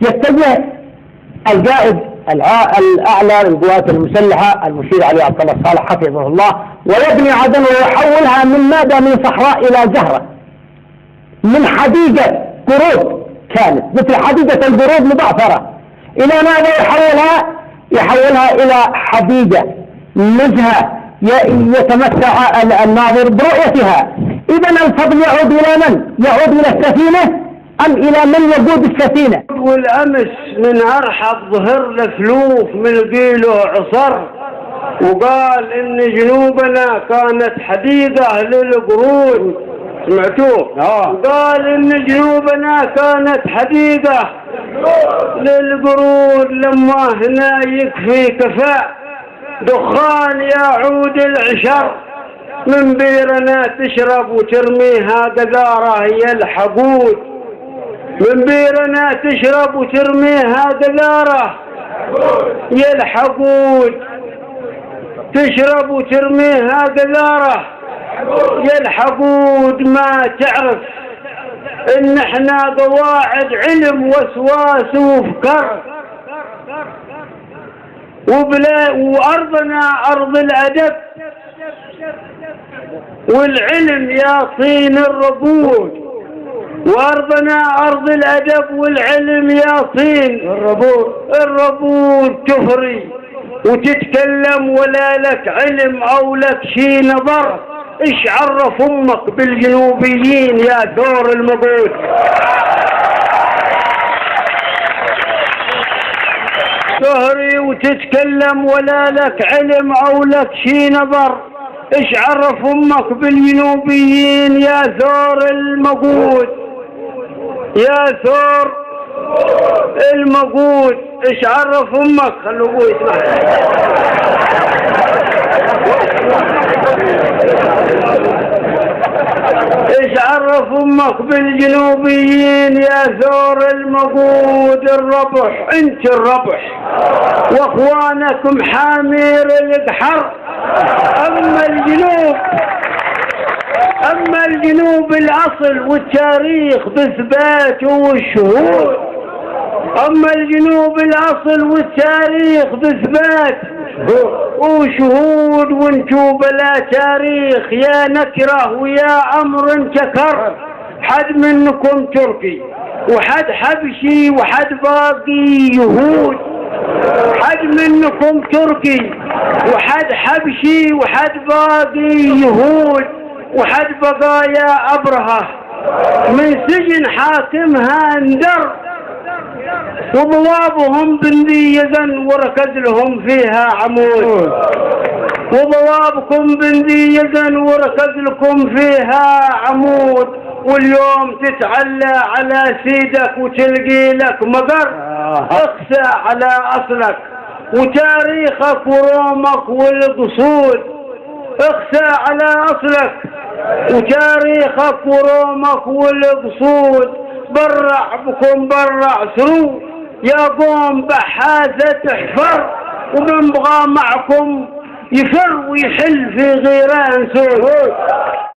يتجه القائد الأعلى للقوات المسلحة المشير علي عبد الله الصالح حفظه الله ويبني عدن ويحولها من ماذا؟ من صحراء إلى زهرة، من حديقة قرود كانت مثل حديقة القرود مبعثرة إلى ماذا يحولها إلى حديقة نزهة يتمتع الناظر برؤيتها. إذا الفضل يعود إلى من؟ يعود إلى السفينة أم إلى من يقود السفينة؟ والأمس من أرحب ظهر لفلوف من قيله عصر وقال إن جنوبنا كانت حديقة للقرود، سمعتوه؟ قال إن جنوبنا كانت حديقة للقرود لما هنا يكفي كفاء دخان يعود العشر من بيرنا تشرب وترميها قذارة هي الحقود، من بيرنا تشرب وترميها قذارة هي الحقود، تشرب وترميها قذارة هي الحقود. ما تعرف ان احنا قواعد علم وسواس وفكر وارضنا ارض الادب والعلم يا صين الربود، وارضنا ارض الادب والعلم يا صين الربود. تفري وتتكلم ولا لك علم او لك شي نظر، ايش عرف امك بالجنوبيين يا ثور المقود؟ تهري وتتكلم ولا لك علم او لك شي نظر، ايش عرف امك بالجنوبيين يا ثور المقود؟ يا ثور المقود ايش عرف امك؟ خلوا ابوي يسمع. ايش عرف امك بالجنوبيين يا ثور المقود؟ الربح، انت الربح واخوانك محامير القحر. اما الجنوب الاصل والتاريخ باثباته والشهود، اما الجنوب الاصل والتاريخ باثبات وشهود، وانتو بلا تاريخ يا نكره ويا امر انتكر. حد منكم تركي وحد حبشي وحد باقي يهود، حد منكم تركي وحد حبشي وحد باقي يهود، وحد بقايا أبرهة من سجن حاكمها اندر، وبوابهم بندي يزن وركز لهم فيها عمود، وبوابكم بندي يزن وركز لكم فيها عمود. واليوم تتعلى على سيدك وتلقي لك مقر، اخسى على أصلك وتاريخك ورومك والقصود، اخسى على أصلك وتاريخك ورومك والقصود. برع بكم برع سرو يا قوم بحاثة تحفر، ومن بغى معكم يفر ويحل في غيران سود.